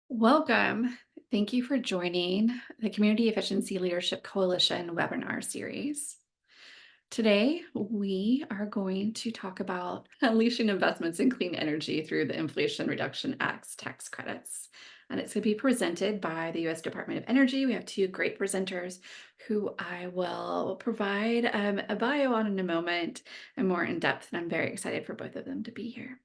Welcome. Thank you for joining the Community Efficiency Leadership Coalition webinar series. Today, we are going to talk about unleashing investments in clean energy through the Inflation Reduction Act's tax credits. And it's going to be presented by the U.S. Department of Energy. We have two great presenters who I will provide a bio on in a moment and more in depth. And I'm very excited for both of them to be here.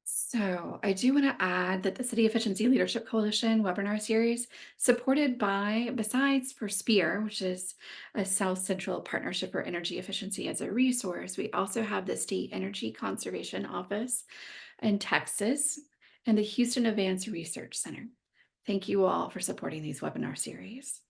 So I do want to add that the City Efficiency Leadership Coalition webinar series, supported by, besides for SPEAR, which is a South Central Partnership for Energy Efficiency as a resource, we also have the State Energy Conservation Office in Texas and the Houston Advanced Research Center. Thank you all for supporting these webinar series.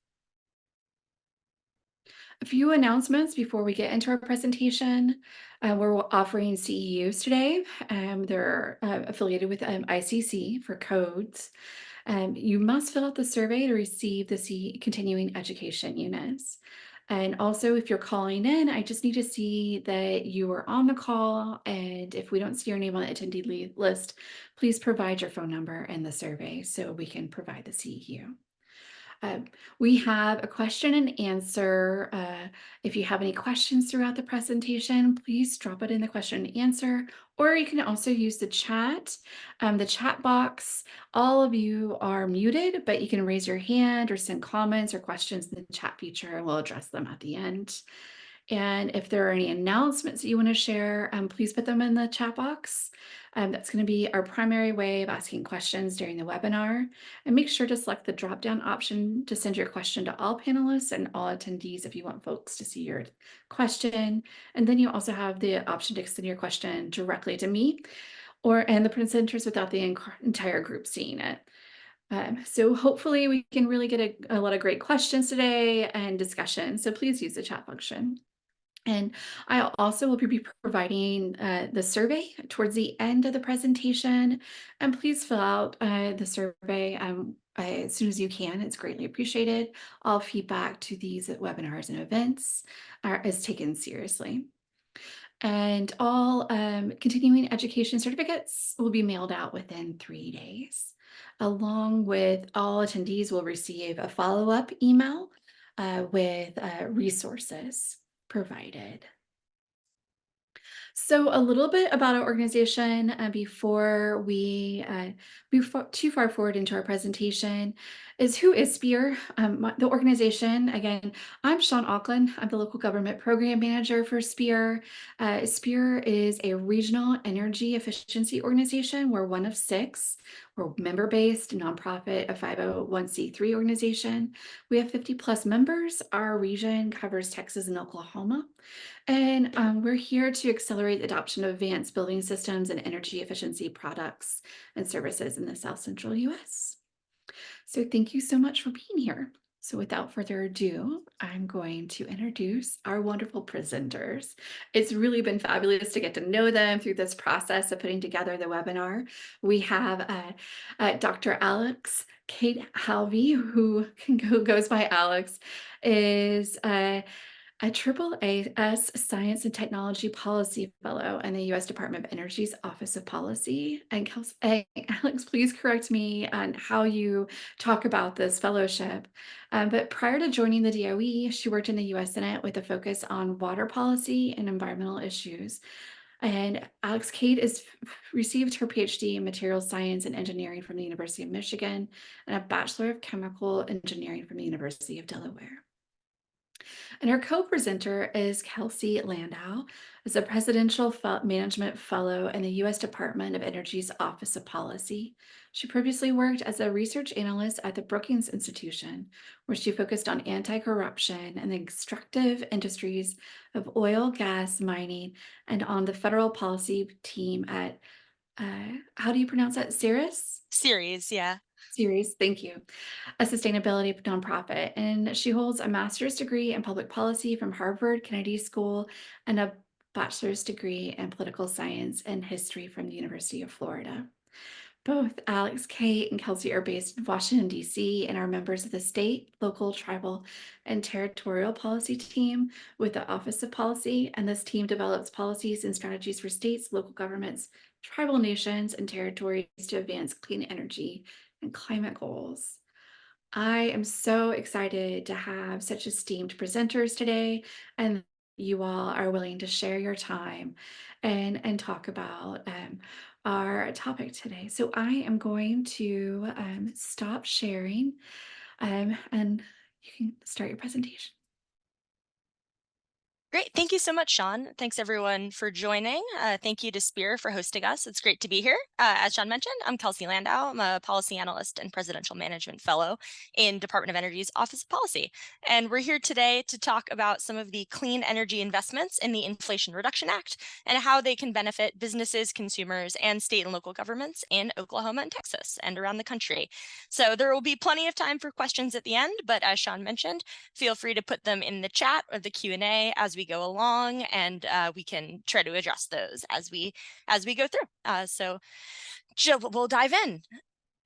A few announcements before we get into our presentation. We're offering CEUs today. They're affiliated with ICC for codes. You must fill out the survey to receive the continuing education units. And also, if you're calling in, I just need to see that you are on the call. And if we don't see your name on the attendee list, please provide your phone number in the survey so we can provide the CEU. We have a question and answer. If you have any questions throughout the presentation, please drop it in the question and answer, or you can also use the chat box. All of you are muted, but you can raise your hand or send comments or questions in the chat feature, and we'll address them at the end. And if there are any announcements that you want to share, please put them in the chat box. That's going to be our primary way of asking questions during the webinar. And make sure to select the drop-down option to send your question to all panelists and all attendees if you want folks to see your question. And then you also have the option to send your question directly to me and the presenters without the entire group seeing it. So hopefully we can really get a lot of great questions today and discussion. So please use the chat function. And I also will be providing the survey towards the end of the presentation. And please fill out the survey as soon as you can. It's greatly appreciated. All feedback to these webinars and events is taken seriously. And all continuing education certificates will be mailed out within 3 days. Along with all attendees will receive a follow-up email with resources provided. So a little bit about our organization before we move too far forward into our presentation is who is SPEAR? The organization, again, I'm Sean Auckland. I'm the local government program manager for SPEAR. SPEAR is a regional energy efficiency organization. We're one of 6. We're member-based, nonprofit, a 501c3 organization. We have 50 plus members. Our region covers Texas and Oklahoma. And we're here to accelerate the adoption of advanced building systems and energy efficiency products and services in the South Central US. So thank you so much for being here. So without further ado, I'm going to introduce our wonderful presenters. It's really been fabulous to get to know them through this process of putting together the webinar. We have Dr. Alex Kate Halvey, who goes by Alex, is a AAAS Science and Technology Policy Fellow in the U.S. Department of Energy's Office of Policy. And Alex, please correct me on how you talk about this fellowship. But prior to joining the DOE, she worked in the U.S. Senate with a focus on water policy and environmental issues. And Alex Kate received her PhD in materials science and engineering from the University of Michigan and a Bachelor of Chemical Engineering from the University of Delaware. And our co-presenter is Kelsey Landau, as a Presidential Management Fellow in the U.S. Department of Energy's Office of Policy. She previously worked as a research analyst at the Brookings Institution, where she focused on anti-corruption and the extractive industries of oil, gas, mining, and on the federal policy team at, how do you pronounce that, Series, yeah. Series, thank you. A sustainability nonprofit, and she holds a master's degree in public policy from Harvard Kennedy School and a bachelor's degree in political science and history from the University of Florida. Both Alex, Kate, and Kelsey are based in Washington, D.C., and are members of the state, local, tribal, and territorial policy team with the Office of Policy. And this team develops policies and strategies for states, local governments, tribal nations, and territories to advance clean energy and climate goals. I am so excited to have such esteemed presenters today, and you all are willing to share your time and talk about our topic today. So I am going to stop sharing, and you can start your presentation. Great. Thank you so much, Sean. Thanks everyone for joining. Thank you to Spear for hosting us. It's great to be here. As Sean mentioned, I'm Kelsey Landau. I'm a policy analyst and presidential management fellow in Department of Energy's Office of Policy. And we're here today to talk about some of the clean energy investments in the Inflation Reduction Act and how they can benefit businesses, consumers, and state and local governments in Oklahoma and Texas and around the country. So there will be plenty of time for questions at the end, but as Sean mentioned, feel free to put them in the chat or the Q&A as we go along, and we can try to address those as we go through. So we'll dive in.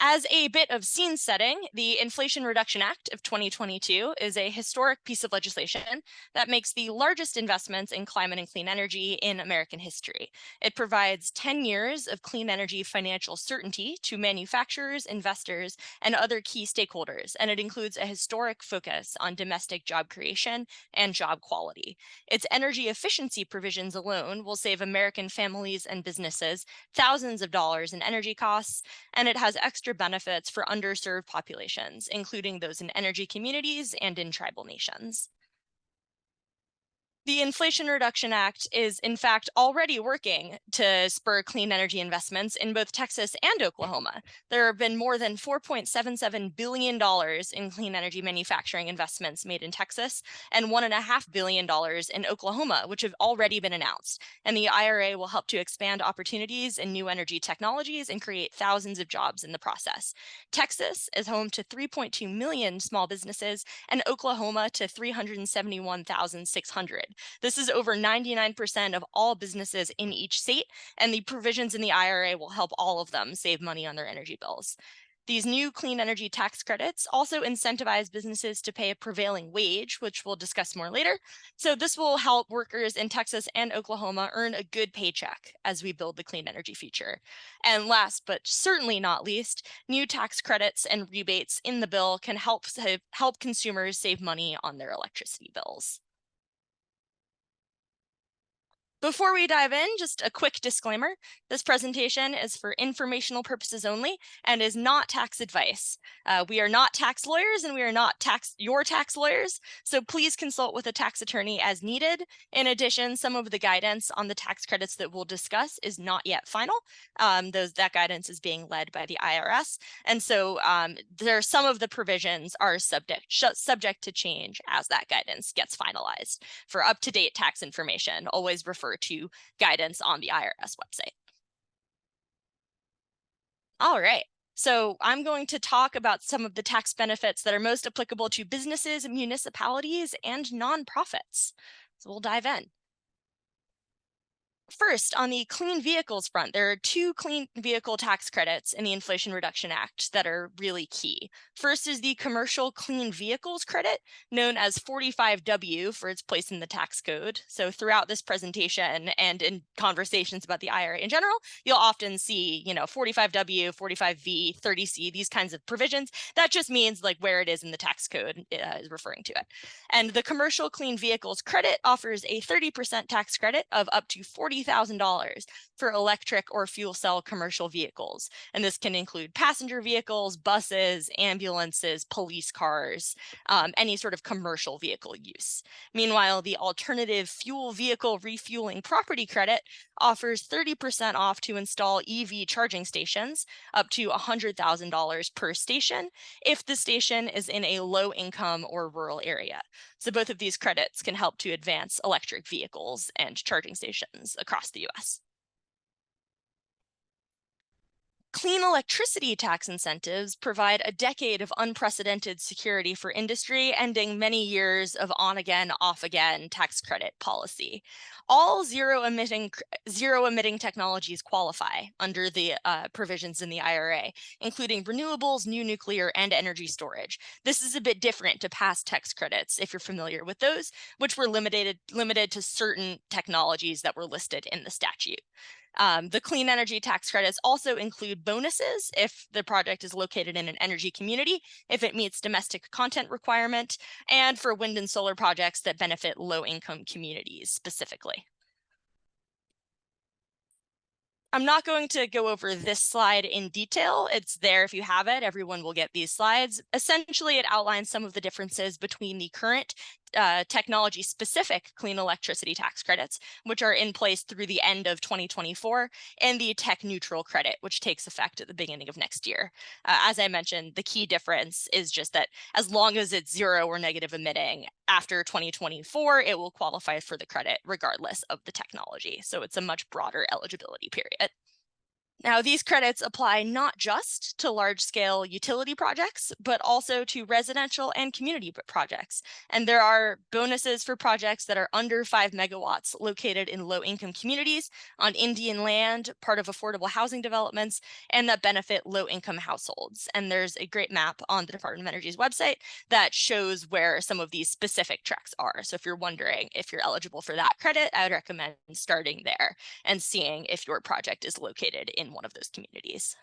As a bit of scene setting, the Inflation Reduction Act of 2022 is a historic piece of legislation that makes the largest investments in climate and clean energy in American history. It provides 10 years of clean energy financial certainty to manufacturers, investors, and other key stakeholders, and it includes a historic focus on domestic job creation and job quality. Its energy efficiency provisions alone will save American families and businesses thousands of dollars in energy costs, and it has extra benefits for underserved populations, including those in energy communities and in tribal nations. The Inflation Reduction Act is, in fact, already working to spur clean energy investments in both Texas and Oklahoma. There have been more than $4.77 billion in clean energy manufacturing investments made in Texas and $1.5 billion in Oklahoma, which have already been announced. And the IRA will help to expand opportunities in new energy technologies and create thousands of jobs in the process. Texas is home to 3.2 million small businesses and Oklahoma to 371,600. This is over 99% of all businesses in each state, and the provisions in the IRA will help all of them save money on their energy bills. These new clean energy tax credits also incentivize businesses to pay a prevailing wage, which we'll discuss more later. So this will help workers in Texas and Oklahoma earn a good paycheck as we build the clean energy future. And last, but certainly not least, new tax credits and rebates in the bill can help consumers save money on their electricity bills. Before we dive in, just a quick disclaimer. This presentation is for informational purposes only and is not tax advice. We are not tax lawyers and we are not your tax lawyers, so please consult with a tax attorney as needed. In addition, some of the guidance on the tax credits that we'll discuss is not yet final. That guidance is being led by the IRS, and so some of the provisions are subject to change as that guidance gets finalized. For up-to-date tax information, always refer to guidance on the IRS website. All right. So I'm going to talk about some of the tax benefits that are most applicable to businesses, municipalities, and nonprofits. So we'll dive in. First, on the clean vehicles front, there are two clean vehicle tax credits in the Inflation Reduction Act that are really key. First is the Commercial Clean Vehicles Credit, known as 45W for its place in the tax code. So throughout this presentation and in conversations about the IRA in general, you'll often see, 45W, 45V, 30C, these kinds of provisions. That just means like where it is in the tax code is referring to it. And the Commercial Clean Vehicles Credit offers a 30% tax credit of up to $40,000 for electric or fuel cell commercial vehicles. And this can include passenger vehicles, buses, ambulances, police cars, any sort of commercial vehicle use. Meanwhile, the Alternative Fuel Vehicle Refueling Property Credit offers 30% off to install EV charging stations, up to $100,000 per station, if the station is in a low income or rural area. So both of these credits can help to advance electric vehicles and charging stations across the US. Clean electricity tax incentives provide a decade of unprecedented security for industry, ending many years of on-again, off-again tax credit policy. All zero-emitting technologies qualify under the provisions in the IRA, including renewables, new nuclear, and energy storage. This is a bit different to past tax credits, if you're familiar with those, which were limited to certain technologies that were listed in the statute. The clean energy tax credits also include receive bonuses if the project is located in an energy community, if it meets domestic content requirement, and for wind and solar projects that benefit low-income communities specifically. I'm not going to go over this slide in detail. It's there if you have it. Everyone will get these slides. Essentially, it outlines some of the differences between the current technology-specific clean electricity tax credits, which are in place through the end of 2024, and the tech-neutral credit, which takes effect at the beginning of next year. As I mentioned, the key difference is just that as long as it's zero or negative emitting, after 2024, it will qualify for the credit regardless of the technology. So it's a much broader eligibility period. Now, these credits apply not just to large-scale utility projects, but also to residential and community projects. And there are bonuses for projects that are under 5 megawatts located in low-income communities, on Indian land, part of affordable housing developments, and that benefit low-income households. And there's a great map on the Department of Energy's website that shows where some of these specific tracks are. So if you're wondering if you're eligible for that credit, I would recommend starting there and seeing if your project is located in one of those communities.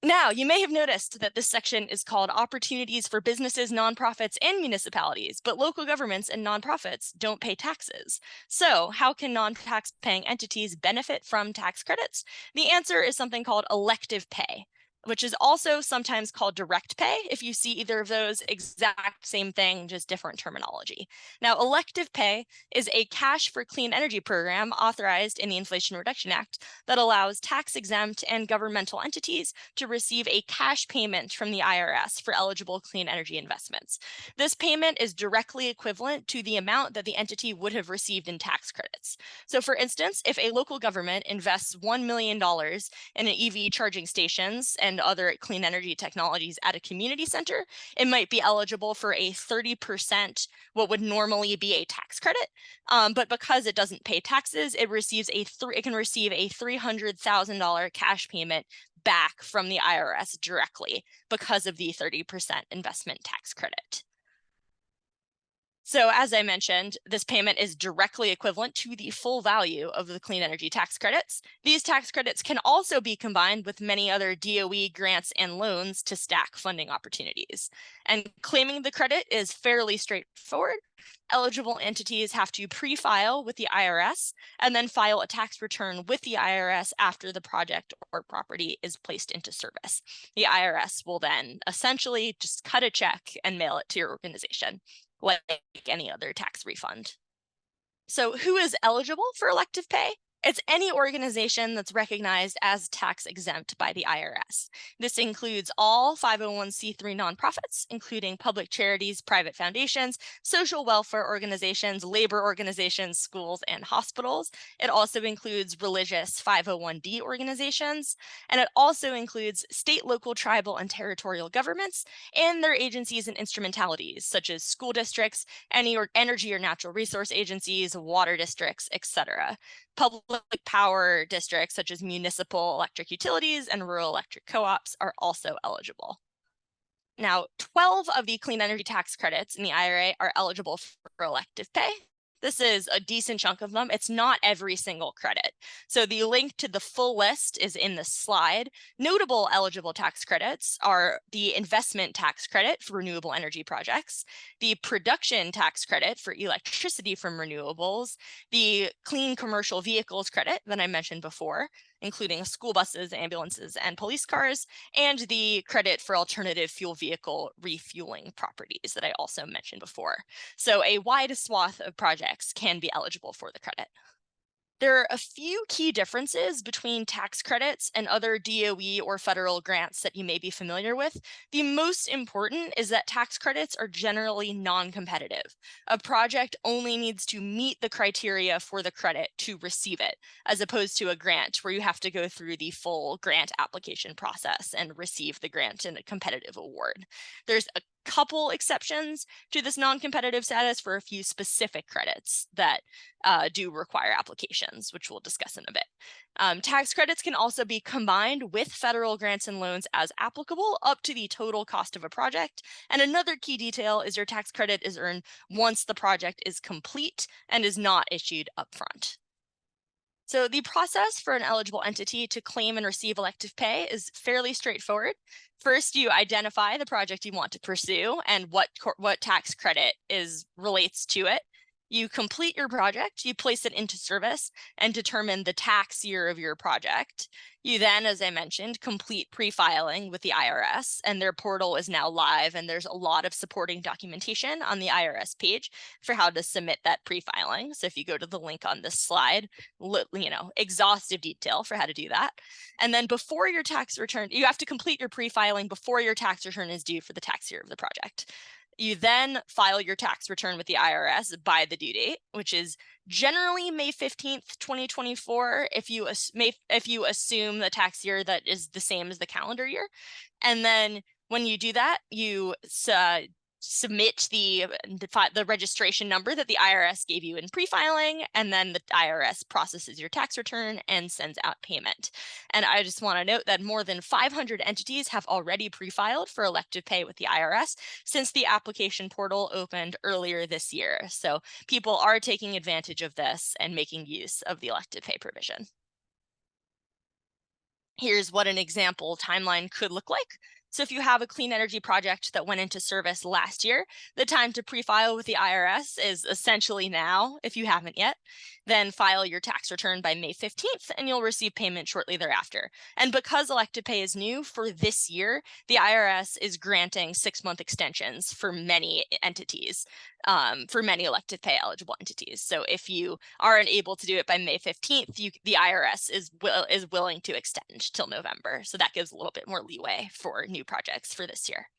Now, you may have noticed that this section is called Opportunities for Businesses, Nonprofits, and Municipalities, but local governments and nonprofits don't pay taxes. So how can non-tax paying entities benefit from tax credits? The answer is something called elective pay, which is also sometimes called direct pay. If you see either of those, exact same thing, just different terminology. Now, elective pay is a cash for clean energy program authorized in the Inflation Reduction Act that allows tax-exempt and governmental entities to receive a cash payment from the IRS for eligible clean energy investments. This payment is directly equivalent to the amount that the entity would have received in tax credits. So for instance, if a local government invests $1 million in an EV charging stations and other clean energy technologies at a community center, it might be eligible for a 30%, what would normally be a tax credit. But because it doesn't pay taxes, it can receive a $300,000 cash payment back from the IRS directly because of the 30% investment tax credit. So as I mentioned, this payment is directly equivalent to the full value of the clean energy tax credits. These tax credits can also be combined with many other DOE grants and loans to stack funding opportunities. And claiming the credit is fairly straightforward. Eligible entities have to pre-file with the IRS and then file a tax return with the IRS after the project or property is placed into service. The IRS will then essentially just cut a check and mail it to your organization, like any other tax refund. So who is eligible for elective pay? It's any organization that's recognized as tax exempt by the IRS. This includes all 501c3 nonprofits, including public charities, private foundations, social welfare organizations, labor organizations, schools, and hospitals. It also includes religious 501d organizations, and it also includes state, local, tribal, and territorial governments and their agencies and instrumentalities, such as school districts, any energy or natural resource agencies, water districts, etc. Public power districts such as municipal electric utilities and rural electric co-ops are also eligible. Now, 12 of the clean energy tax credits in the IRA are eligible for elective pay. This is a decent chunk of them. It's not every single credit. So the link to the full list is in the slide. Notable eligible tax credits are the investment tax credit for renewable energy projects, the production tax credit for electricity from renewables, the clean commercial vehicles credit that I mentioned before, including school buses, ambulances, and police cars, and the credit for alternative fuel vehicle refueling properties that I also mentioned before. So a wide swath of projects can be eligible for the credit. There are a few key differences between tax credits and other DOE or federal grants that you may be familiar with. The most important is that tax credits are generally non-competitive. A project only needs to meet the criteria for the credit to receive it, as opposed to a grant where you have to go through the full grant application process and receive the grant in a competitive award. There's a couple exceptions to this non-competitive status for a few specific credits that do require applications, which we'll discuss in a bit. Tax credits can also be combined with federal grants and loans as applicable up to the total cost of a project. And another key detail is your tax credit is earned once the project is complete and is not issued upfront. So the process for an eligible entity to claim and receive elective pay is fairly straightforward. First, you identify the project you want to pursue and what tax credit relates to it. You complete your project, you place it into service, and determine the tax year of your project. You then, as I mentioned, complete pre-filing with the IRS, and their portal is now live, and there's a lot of supporting documentation on the IRS page for how to submit that pre-filing. So if you go to the link on this slide, exhaustive detail for how to do that. And then before your tax return, you have to complete your pre-filing before your tax return is due for the tax year of the project. You then file your tax return with the IRS by the due date, which is generally May 15th, 2024, if you assume the tax year that is the same as the calendar year. And then when you do that, you submit the registration number that the IRS gave you in pre-filing, and then the IRS processes your tax return and sends out payment. And I just want to note that more than 500 entities have already pre-filed for elective pay with the IRS since the application portal opened earlier this year. So people are taking advantage of this and making use of the elective pay provision. Here's what an example timeline could look like. So if you have a clean energy project that went into service last year, the time to pre-file with the IRS is essentially now, if you haven't yet. Then file your tax return by May 15th, and you'll receive payment shortly thereafter. And because elective pay is new for this year, the IRS is granting 6-month extensions for many entities, for many elective pay eligible entities. So if you aren't able to do it by May 15th, the IRS is willing to extend till November. So that gives a little bit more leeway for new projects for this year.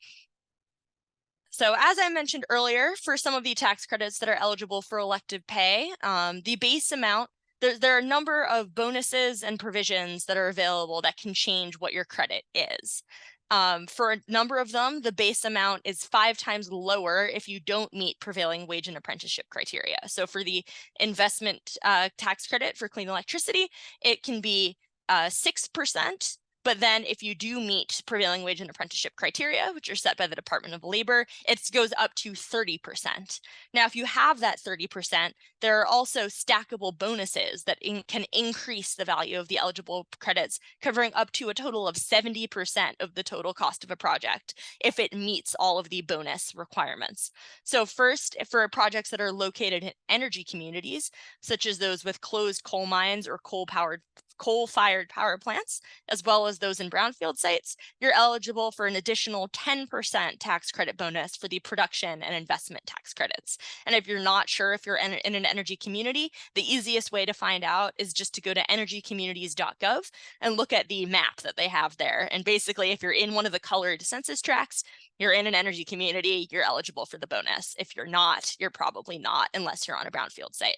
So as I mentioned earlier, for some of the tax credits that are eligible for elective pay, the base amount, there are a number of bonuses and provisions that are available that can change what your credit is. For a number of them, the base amount is 5 times lower if you don't meet prevailing wage and apprenticeship criteria. So for the investment tax credit for clean electricity, it can be 6%. But then if you do meet prevailing wage and apprenticeship criteria, which are set by the Department of Labor, it goes up to 30%. Now, if you have that 30%, there are also stackable bonuses that can increase the value of the eligible credits, covering up to a total of 70% of the total cost of a project if it meets all of the bonus requirements. So first, for projects that are located in energy communities, such as those with closed coal mines or coal-fired power plants, as well as those in brownfield sites, you're eligible for an additional 10% tax credit bonus for the production and investment tax credits. And if you're not sure if you're in an energy community, the easiest way to find out is just to go to energycommunities.gov and look at the map that they have there. And basically, if you're in one of the colored census tracts, you're in an energy community, you're eligible for the bonus. If you're not, you're probably not, unless you're on a brownfield site.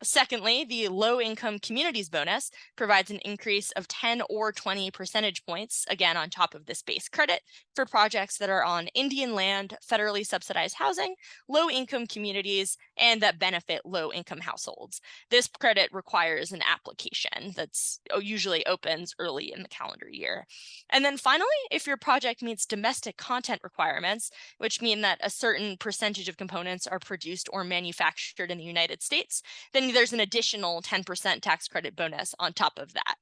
Secondly, the low income communities bonus provides an increase of 10 or 20 percentage points, again, on top of this base credit for projects that are on Indian land, federally subsidized housing, low income communities, and that benefit low income households. This credit requires an application that's usually opens early in the calendar year. And then finally, if your project meets domestic content requirements, which mean that a certain percentage of components are produced or manufactured in the United States, then there's an additional 10% tax credit bonus on top of that.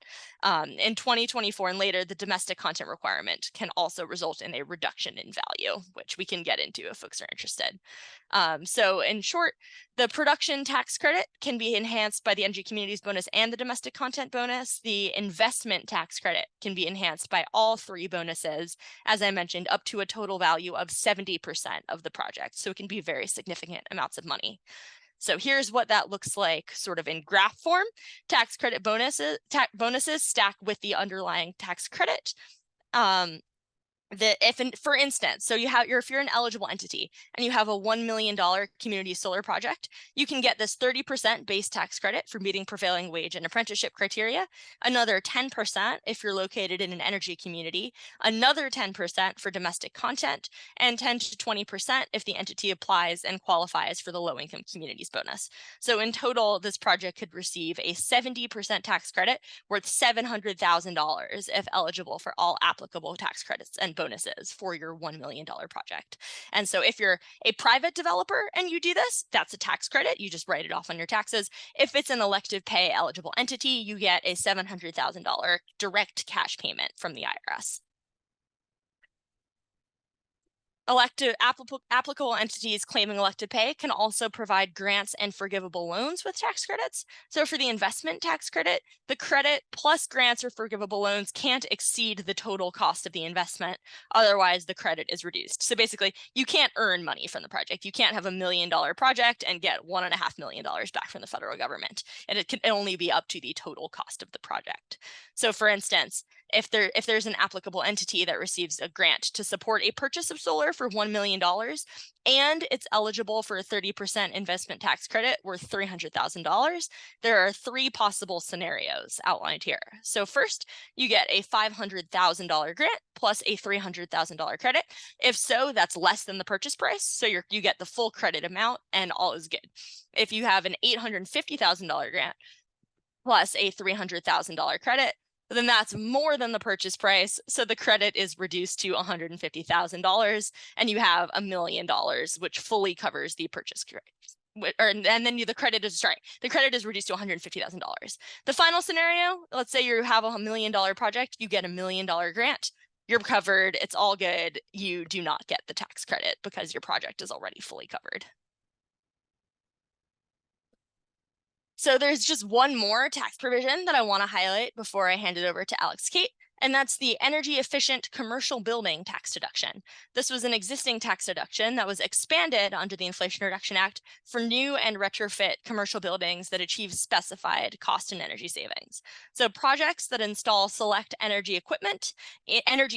In 2024 and later, the domestic content requirement can also result in a reduction in value, which we can get into if folks are interested. So in short, the production tax credit can be enhanced by the energy communities bonus and the domestic content bonus. The investment tax credit can be enhanced by all 3 bonuses, as I mentioned, up to a total value of 70% of the project. So it can be very significant amounts of money. So here's what that looks like sort of in graph form. Tax credit bonuses stack with the underlying tax credit. For instance, so if you're an eligible entity and you have a $1 million community solar project, you can get this 30% base tax credit for meeting prevailing wage and apprenticeship criteria, another 10% if you're located in an energy community, another 10% for domestic content, and 10 to 20% if the entity applies and qualifies for the low income communities bonus. So in total, this project could receive a 70% tax credit worth $700,000 if eligible for all applicable tax credits and bonuses for your $1 million project. And so if you're a private developer and you do this, that's a tax credit. You just write it off on your taxes. If it's an elective pay eligible entity, you get a $700,000 direct cash payment from the IRS. Applicable entities claiming elective pay can also provide grants and forgivable loans with tax credits. So for the investment tax credit, the credit plus grants or forgivable loans can't exceed the total cost of the investment. Otherwise, the credit is reduced. So basically, you can't earn money from the project. You can't have $1 million project and get $1.5 million back from the federal government. And it can only be up to the total cost of the project. So for instance, if there's an applicable entity that receives a grant to support a purchase of solar for $1 million and it's eligible for a 30% investment tax credit worth $300,000, there are three possible scenarios outlined here. So first, you get a $500,000 grant plus a $300,000 credit. If so, that's less than the purchase price, so you get the full credit amount and all is good. If you have an $850,000 grant plus a $300,000 credit, then that's more than the purchase price. So the credit is reduced to $150,000 and you have $1 million, which fully covers the purchase price. And then the credit is reduced to $150,000. The final scenario, let's say you have a $1 million project, you get $1 million grant, you're covered, it's all good. You do not get the tax credit because your project is already fully covered. So there's just one more tax provision that I want to highlight before I hand it over to Alex Kate, and that's the energy efficient commercial building tax deduction. This was an existing tax deduction that was expanded under the Inflation Reduction Act for new and retrofit commercial buildings that achieve specified cost and energy savings. So projects that install select energy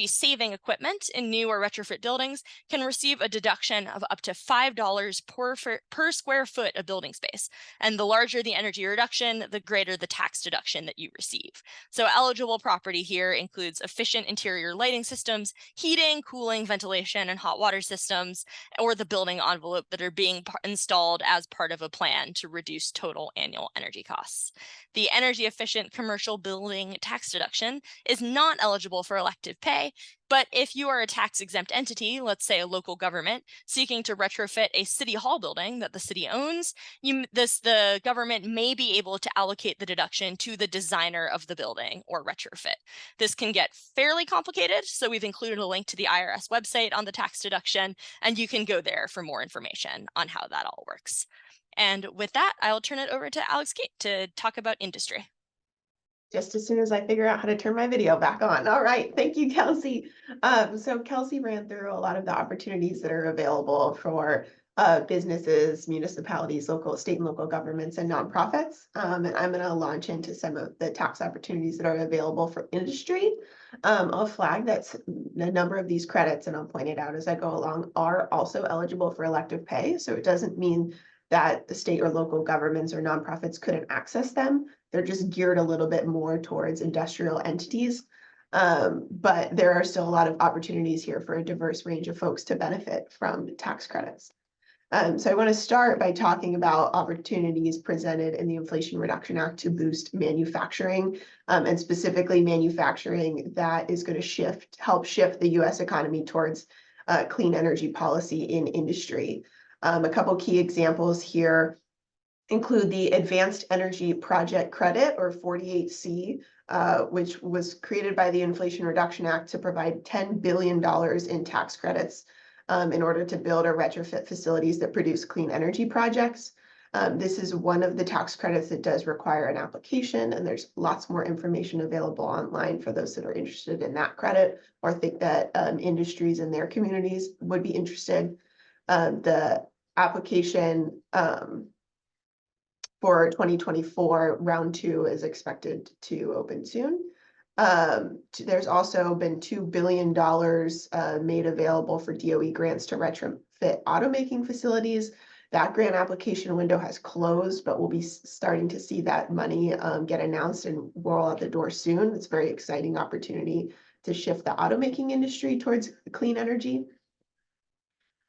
saving equipment in new or retrofit buildings can receive a deduction of up to $5 per square foot of building space. And the larger the energy reduction, the greater the tax deduction that you receive. So eligible property here includes efficient interior lighting systems, heating, cooling, ventilation, and hot water systems, or the building envelope that are being installed as part of a plan to reduce total annual energy costs. The energy efficient commercial building tax deduction is not eligible for elective pay, but if you are a tax-exempt entity, let's say a local government, seeking to retrofit a city hall building that the city owns, the government may be able to allocate the deduction to the designer of the building or retrofit. This can get fairly complicated, so we've included a link to the IRS website on the tax deduction, and you can go there for more information on how that all works. And with that, I'll turn it over to Alex Kate to talk about industry. Just as soon as I figure out how to turn my video back on. All right, thank you, Kelsey. So Kelsey ran through a lot of the opportunities that are available for businesses, municipalities, state and local governments, and nonprofits. And I'm going to launch into some of the tax opportunities that are available for industry. I'll flag that a number of these credits, and I'll point it out as I go along, are also eligible for elective pay. So it doesn't mean that the state or local governments or nonprofits couldn't access them. They're just geared a little bit more towards industrial entities. But there are still a lot of opportunities here for a diverse range of folks to benefit from tax credits. So I want to start by talking about opportunities presented in the Inflation Reduction Act to boost manufacturing, and specifically manufacturing that is going to help shift the U.S. economy towards clean energy policy in industry. A couple key examples here include the Advanced Energy Project Credit, or 48C, which was created by the Inflation Reduction Act to provide $10 billion in tax credits in order to build or retrofit facilities that produce clean energy projects. This is one of the tax credits that does require an application, and there's lots more information available online for those that are interested in that credit or think that industries in their communities would be interested. The application for 2024 round 2 is expected to open soon. There's also been $2 billion made available for DOE grants to retrofit automaking facilities. That grant application window has closed, but we'll be starting to see that money get announced and roll out the door soon. It's a very exciting opportunity to shift the automaking industry towards clean energy.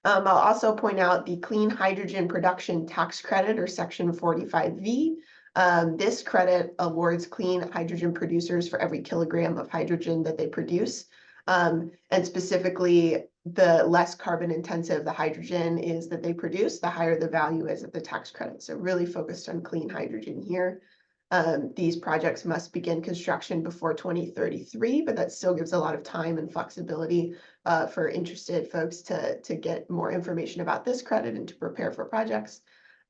I'll also point out the Clean Hydrogen Production Tax Credit, or Section 45V. This credit awards clean hydrogen producers for every kilogram of hydrogen that they produce. And specifically, the less carbon intensive the hydrogen is that they produce, the higher the value is of the tax credit. So really focused on clean hydrogen here. These projects must begin construction before 2033, but that still gives a lot of time and flexibility for interested folks to get more information about this credit and to prepare for projects.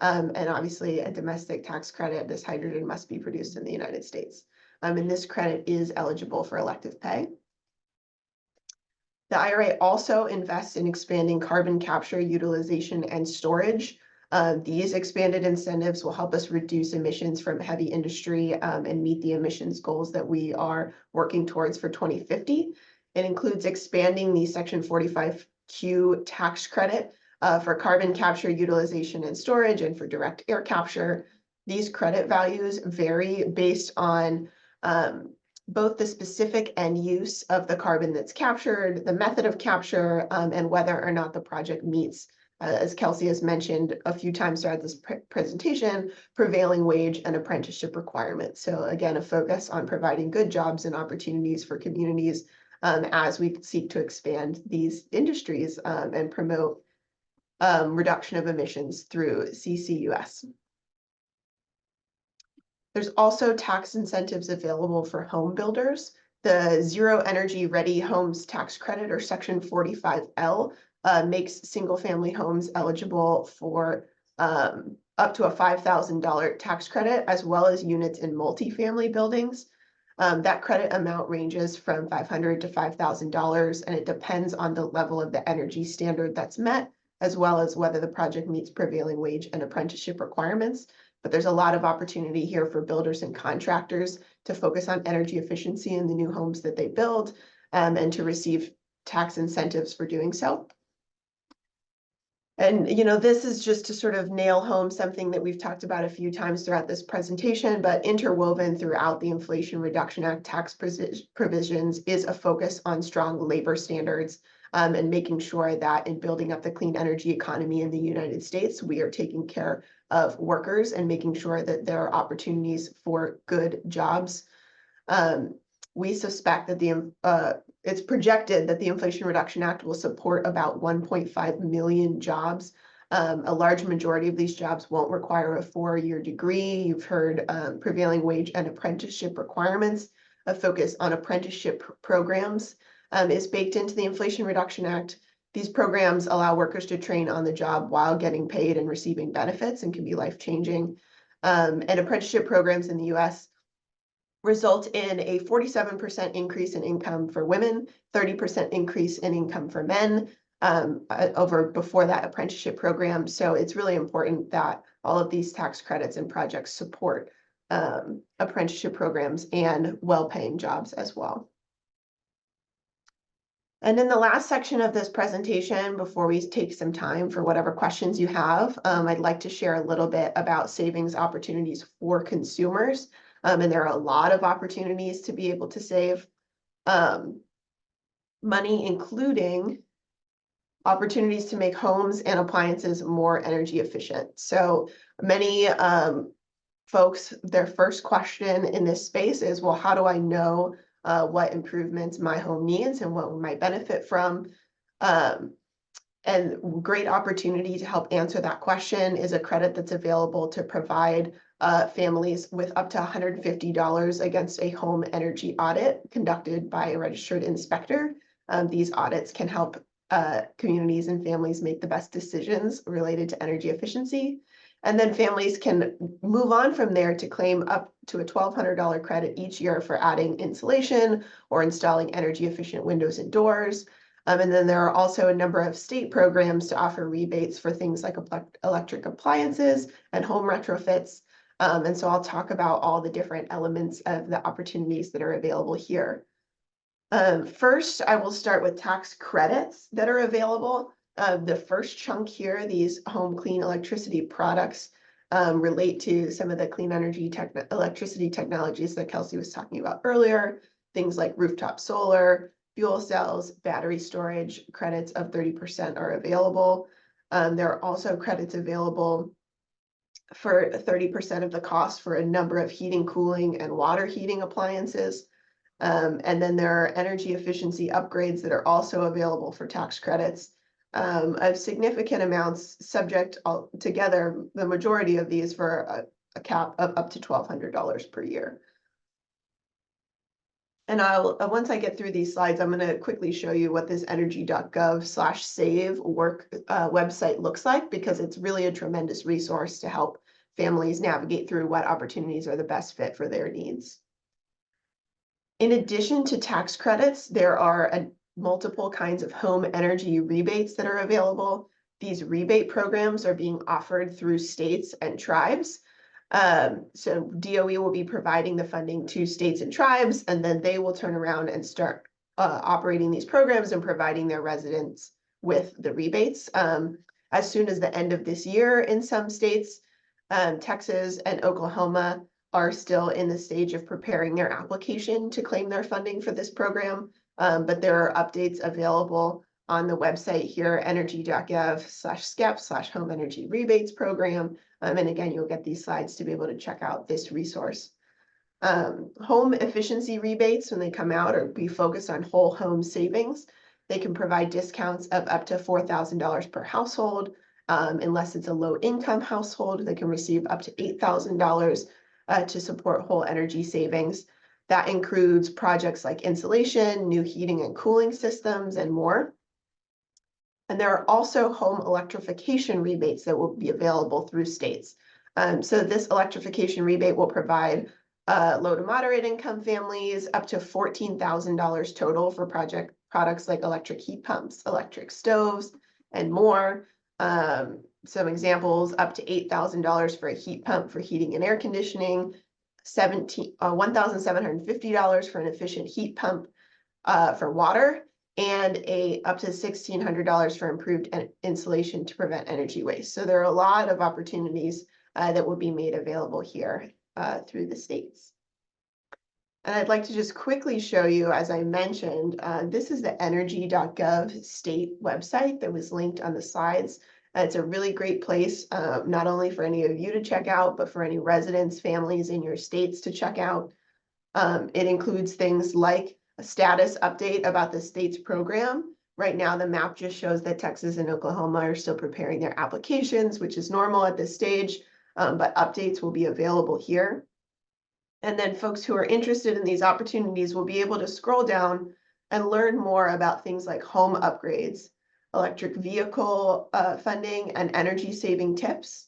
And obviously a domestic tax credit, this hydrogen must be produced in the United States. And this credit is eligible for elective pay. The IRA also invests in expanding carbon capture, utilization, and storage. These expanded incentives will help us reduce emissions from heavy industry and meet the emissions goals that we are working towards for 2050. It includes expanding the Section 45Q tax credit for carbon capture, utilization, and storage, and for direct air capture. These credit values vary based on both the specific end use of the carbon that's captured, the method of capture, and whether or not the project meets, as Kelsey has mentioned a few times throughout this presentation, prevailing wage and apprenticeship requirements. So again, a focus on providing good jobs and opportunities for communities as we seek to expand these industries and promote reduction of emissions through CCUS. There's also tax incentives available for home builders. The Zero Energy Ready Homes Tax Credit, or Section 45L, makes single-family homes eligible for up to a $5,000 tax credit, as well as units in multifamily buildings. That credit amount ranges from $500 to $5,000, and it depends on the level of the energy standard that's met, as well as whether the project meets prevailing wage and apprenticeship requirements. But there's a lot of opportunity here for builders and contractors to focus on energy efficiency in the new homes that they build and to receive tax incentives for doing so. And, this is just to sort of nail home something that we've talked about a few times throughout this presentation, but interwoven throughout the Inflation Reduction Act tax provisions is a focus on strong labor standards and making sure that in building up the clean energy economy in the United States, we are taking care of workers and making sure that there are opportunities for good jobs. We suspect that it's projected that the Inflation Reduction Act will support about 1.5 million jobs. A large majority of these jobs won't require a 4-year degree. You've heard prevailing wage and apprenticeship requirements. A focus on apprenticeship programs is baked into the Inflation Reduction Act. These programs allow workers to train on the job while getting paid and receiving benefits and can be life-changing. And apprenticeship programs in the US result in a 47% increase in income for women, 30% increase in income for men over before that apprenticeship program. So it's really important that all of these tax credits and projects support apprenticeship programs and well-paying jobs as well. And in the last section of this presentation, before we take some time for whatever questions you have, I'd like to share a little bit about savings opportunities for consumers. And there are a lot of opportunities to be able to save money, including opportunities to make homes and appliances more energy efficient. So many folks, their first question in this space is, well, how do I know what improvements my home needs and what we might benefit from? And great opportunity to help answer that question is a credit that's available to provide families with up to $150 against a home energy audit conducted by a registered inspector. These audits can help communities and families make the best decisions related to energy efficiency. And then families can move on from there to claim up to a $1,200 credit each year for adding insulation or installing energy efficient windows and doors. And then there are also a number of state programs to offer rebates for things like electric appliances and home retrofits. And so I'll talk about all the different elements of the opportunities that are available here. First, I will start with tax credits that are available. The first chunk here, these home clean electricity products, relate to some of the clean energy electricity technologies that Kelsey was talking about earlier, things like rooftop solar, fuel cells, battery storage. Credits of 30% are available. There are also credits available for 30% of the cost for a number of heating, cooling, and water heating appliances. And then there are energy efficiency upgrades that are also available for tax credits of significant amounts, subject all together, the majority of these for a cap of up to $1,200 per year. And I'll once I get through these slides, I'm going to quickly show you what this energy.gov/save work website looks like, because it's really a tremendous resource to help families navigate through what opportunities are the best fit for their needs. In addition to tax credits, there are multiple kinds of home energy rebates that are available. These rebate programs are being offered through states and tribes. So DOE will be providing the funding to states and tribes, and then they will turn around and start operating these programs and providing their residents with the rebates. As soon as the end of this year in some states, Texas and Oklahoma are still in the stage of preparing their application to claim their funding for this program. But there are updates available on the website here, energy.gov/SCEP/home energy rebates program. And again, you'll get these slides to be able to check out this resource. Home efficiency rebates, when they come out, or be focused on whole home savings. They can provide discounts of up to $4,000 per household. Unless it's a low income household, they can receive up to $8,000 to support whole energy savings. That includes projects like insulation, new heating and cooling systems, and more. And there are also home electrification rebates that will be available through states. So this electrification rebate will provide low to moderate income families up to $14,000 total for products like electric heat pumps, electric stoves, and more. Some examples: up to $8,000 for a heat pump for heating and air conditioning, $1,750 for an efficient heat pump for water, and up to $1,600 for improved insulation to prevent energy waste. So there are a lot of opportunities that will be made available here through the states. And I'd like to just quickly show you, as I mentioned, this is the energy.gov state website that was linked on the slides. It's a really great place, not only for any of you to check out, but for any residents, families in your states to check out. It includes things like a status update about the state's program. Right now, the map just shows that Texas and Oklahoma are still preparing their applications, which is normal at this stage, but updates will be available here. And then folks who are interested in these opportunities will be able to scroll down and learn more about things like home upgrades, electric vehicle funding, and energy saving tips.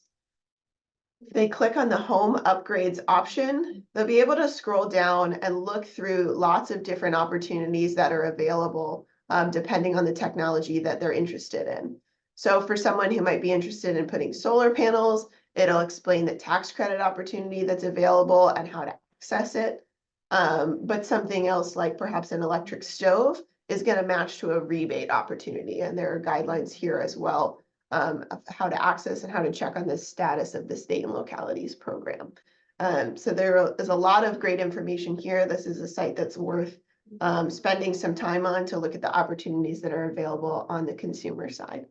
If they click on the home upgrades option, they'll be able to scroll down and look through lots of different opportunities that are available depending on the technology that they're interested in. So for someone who might be interested in putting solar panels, it'll explain the tax credit opportunity that's available and how to access it. But something else, like perhaps an electric stove, is going to match to a rebate opportunity. And there are guidelines here as well of how to access and how to check on the status of the state and localities program. So there is a lot of great information here. This is a site that's worth spending some time on to look at the opportunities that are available on the consumer side.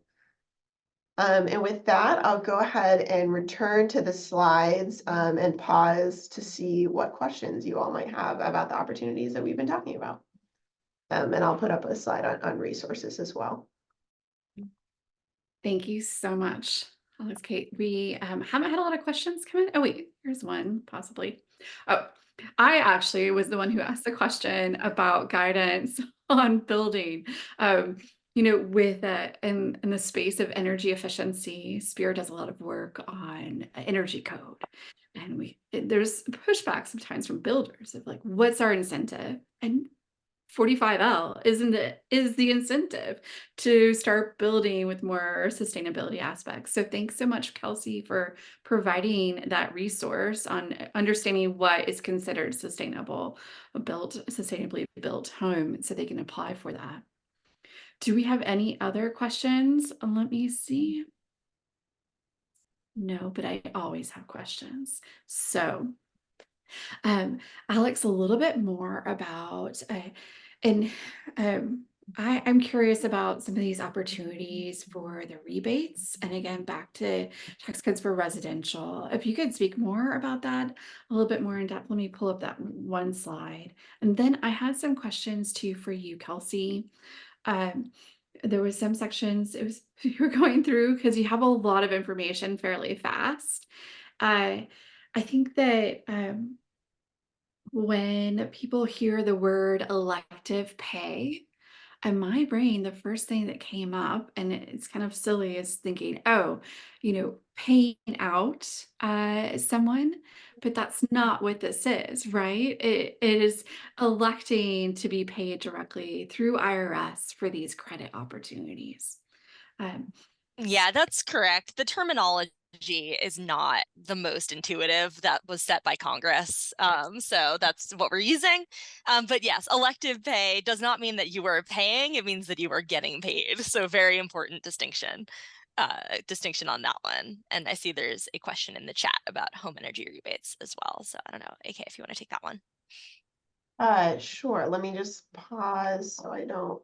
And with that, I'll go ahead and return to the slides and pause to see what questions you all might have about the opportunities that we've been talking about. And I'll put up a slide on resources as well. Thank you so much, Alex Kate. We haven't had a lot of questions come in. Oh, wait, here's one possibly. Oh, I actually was the one who asked the question about guidance on building. With in the space of energy efficiency, SPEAR does a lot of work on energy code. And there's pushback sometimes from builders of like, what's our incentive? And 45L is the incentive to start building with more sustainability aspects. So thanks so much, Kelsey, for providing that resource on understanding what is considered sustainably built home so they can apply for that. Do we have any other questions? Let me see. No, but I always have questions. So Alex, a little bit more about and I'm curious about some of these opportunities for the rebates, and again, back to tax cuts for residential. If you could speak more about that a little bit more in depth, let me pull up that one slide. And then I had some questions too for you, Kelsey. Um, there was some sections it was you were going through because you have a lot of information fairly fast. Uh, I think that when people hear the word elective pay, in my brain, the first thing that came up, and it's kind of silly, is thinking, oh, paying out someone, but that's not what this is, right? It is electing to be paid directly through IRS for these credit opportunities. Um, Yeah, that's correct. The terminology is not the most intuitive that was set by Congress. So that's what we're using. But yes, elective pay does not mean that you are paying, it means that you are getting paid. So very important distinction on that one. And I see there's a question in the chat about home energy rebates as well. So I don't know, AK, if you want to take that one. Sure. Let me just pause so I don't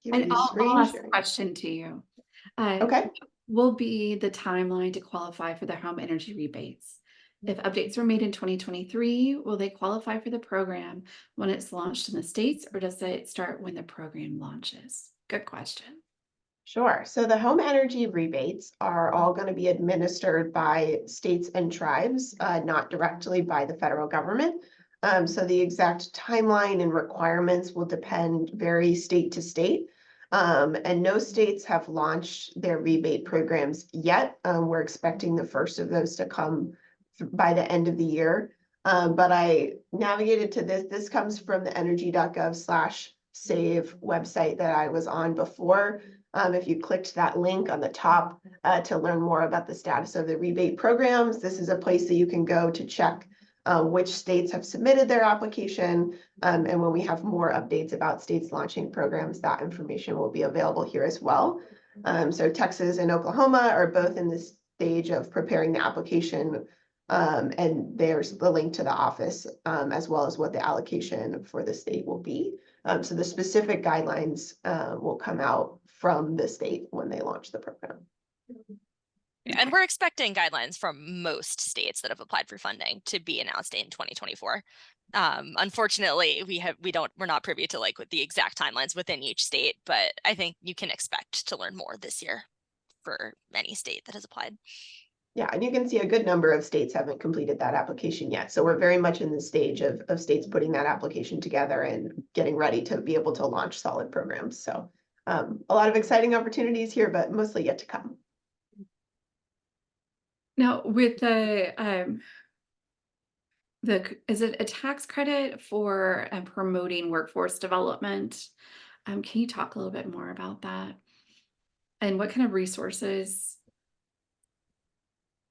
give and you I'll screen ask a sharing. question to you. Uh, Okay. will be the timeline to qualify for the home energy rebates? If updates were made in 2023, will they qualify for the program when it's launched in the states, or does it start when the program launches? Good question. Sure. So the home energy rebates are all going to be administered by states and tribes, not directly by the federal government. So the exact timeline and requirements will vary state to state. And no states have launched their rebate programs yet. We're expecting the first of those to come by the end of the year. But I navigated to this. This comes from the energy.gov/save website that I was on before. If you clicked that link on the top to learn more about the status of the rebate programs, this is a place that you can go to check which states have submitted their application. And when we have more updates about states launching programs, that information will be available here as well. So Texas and Oklahoma are both in this stage of preparing the application. And there's the link to the office, as well as what the allocation for the state will be. So the specific guidelines will come out from the state when they launch the program. And we're expecting guidelines from most states that have applied for funding to be announced in 2024. Unfortunately, we're not privy to like the exact timelines within each state, but I think you can expect to learn more this year for any state that has applied. Yeah, and you can see a good number of states haven't completed that application yet. So we're very much in the stage of states putting that application together and getting ready to be able to launch solid programs. So a lot of exciting opportunities here, but mostly yet to come. Now, with is it a tax credit for promoting workforce development? Can you talk a little bit more about that? And what kind of resources?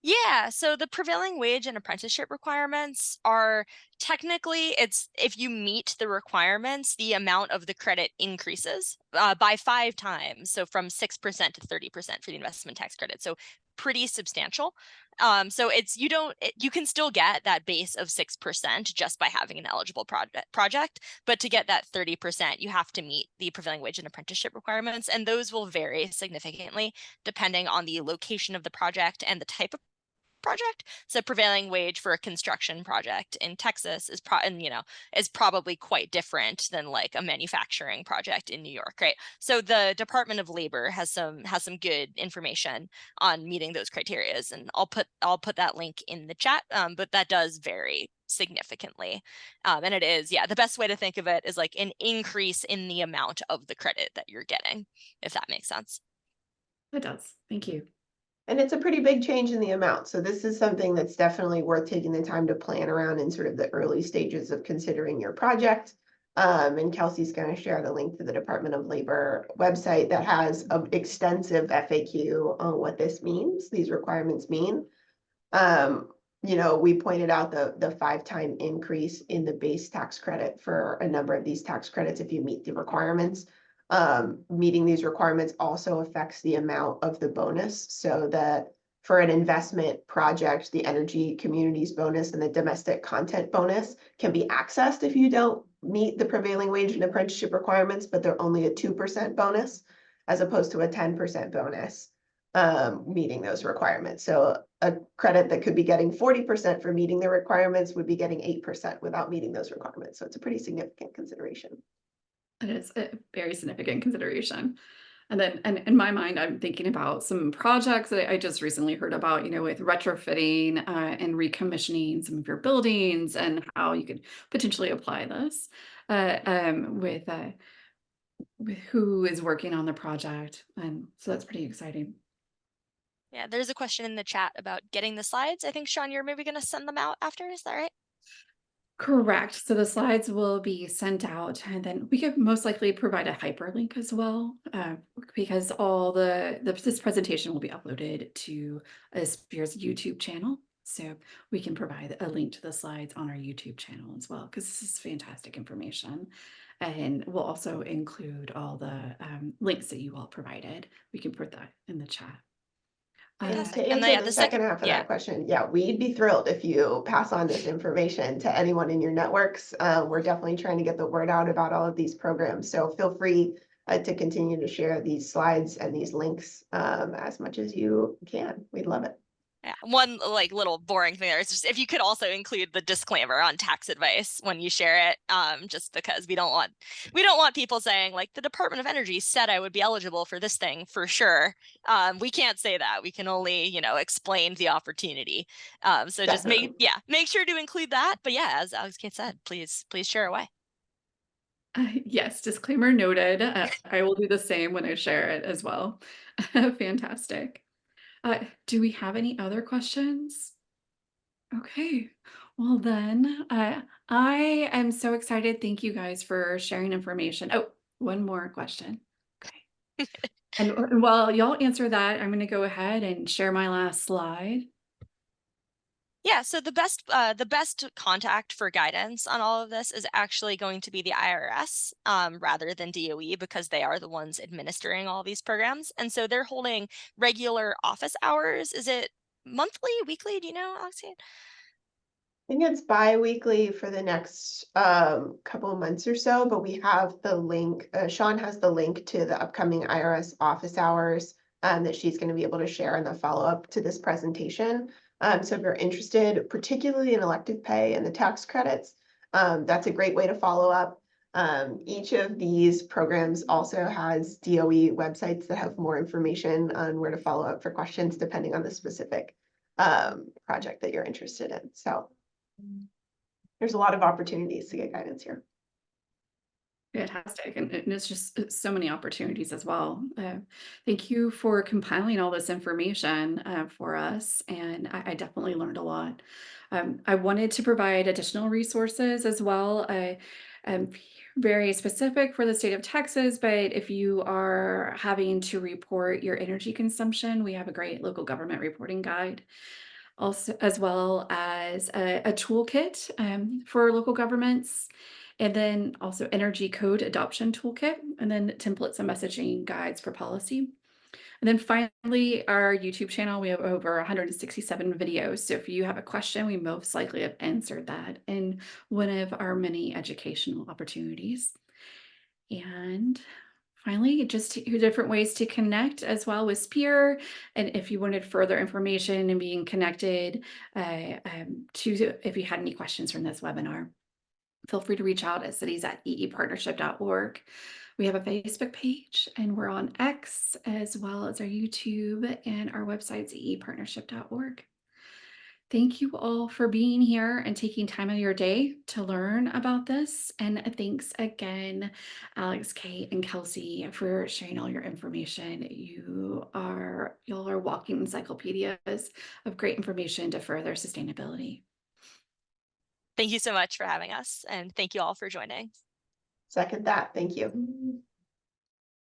Yeah, so the prevailing wage and apprenticeship requirements are technically, it's if you meet the requirements, the amount of the credit increases by 5 times. So from 6% to 30% for the investment tax credit. So pretty substantial. So you can still get that base of 6% just by having an eligible project, but to get that 30%, you have to meet the prevailing wage and apprenticeship requirements, and those will vary significantly depending on the location of the project and the type of project. So prevailing wage for a construction project in Texas is probably quite different than like a manufacturing project in New York, right? So the Department of Labor has some good information on meeting those criterias, and I'll put that link in the chat. But that does vary significantly, and it is the best way to think of it is like an increase in the amount of the credit that you're getting, if that makes sense. It does. Thank you. And it's a pretty big change in the amount. So this is something that's definitely worth taking the time to plan around in sort of the early stages of considering your project. And Kelsey's going to share the link to the Department of Labor website that has an extensive FAQ on what this means, these requirements mean. We pointed out the 5-time increase in the base tax credit for a number of these tax credits if you meet the requirements. Meeting these requirements also affects the amount of the bonus. So that for an investment project, the energy communities bonus and the domestic content bonus can be accessed if you don't meet the prevailing wage and apprenticeship requirements, but they're only a 2% bonus as opposed to a 10% bonus meeting those requirements. So a credit that could be getting 40% for meeting the requirements would be getting 8% without meeting those requirements. So it's a pretty significant consideration. It is a very significant consideration. And then, and in my mind, I'm thinking about some projects that I just recently heard about, with retrofitting and recommissioning some of your buildings and how you could potentially apply this with who is working on the project. And so that's pretty exciting. Yeah, there's a question in the chat about getting the slides. I think, Sean, you're maybe going to send them out after. Is that right? Correct. So the slides will be sent out, and then we could most likely provide a hyperlink as well, because all this presentation will be uploaded to Spear's YouTube channel. So we can provide a link to the slides on our YouTube channel as well, because this is fantastic information. And we'll also include all the links that you all provided. We can put that in the chat. And to And answer yeah, the second half of yeah. that question, yeah, we'd be thrilled if you pass on this information to anyone in your networks. We're definitely trying to get the word out about all of these programs. So feel free to continue to share these slides and these links as much as you can. We'd love it. Yeah, one like little boring thing there is just if you could also include the disclaimer on tax advice when you share it, just because we don't want people saying like the Department of Energy said I would be eligible for this thing for sure. We can't say that. We can only explain the opportunity. So just Definitely. make sure to include that. But yeah, as Alex Kate said, please share away. Yes, disclaimer noted. I will do the same when I share it as well. Fantastic. Do we have any other questions? Okay. Well then, I am so excited. Thank you guys for sharing information. Oh, one more question. Okay. And while y'all answer that, I'm going to go ahead and share my last slide. Yeah, so the best contact for guidance on all of this is actually going to be the IRS rather than DOE, because they are the ones administering all these programs. And so they're holding regular office hours. Is it monthly, weekly? Do you know, Alexia? I think it's bi-weekly for the next couple of months or so, but we have the link. Sean has the link to the upcoming IRS office hours that she's going to be able to share in the follow-up to this presentation. So if you're interested, particularly in elective pay and the tax credits, that's a great way to follow up. Each of these programs also has DOE websites that have more information on where to follow up for questions depending on the specific project that you're interested in. So there's a lot of opportunities to get guidance here. Fantastic. And it's just so many opportunities as well. Thank you for compiling all this information for us. And I definitely learned a lot. I wanted to provide additional resources as well. Very specific for the state of Texas, but if you are having to report your energy consumption, we have a great local government reporting guide. Also, as well as a toolkit for local governments, and then also energy code adoption toolkit, and then templates and messaging guides for policy. And then finally, our YouTube channel, we have over 167 videos. So if you have a question, we most likely have answered that in one of our many educational opportunities. And finally, just different ways to connect as well with Spear. And if you wanted further information and being connected if you had any questions from this webinar, feel free to reach out at cities@eepartnership.org. We have a Facebook page and we're on X as well as our YouTube, and our website's eepartnership.org. Thank you all for being here and taking time of your day to learn about this. And thanks again, Alex, Kate, and Kelsey, for sharing all your information. Y'all are walking encyclopedias of great information to further sustainability. Thank you so much for having us, and thank you all for joining. Second that. Thank you.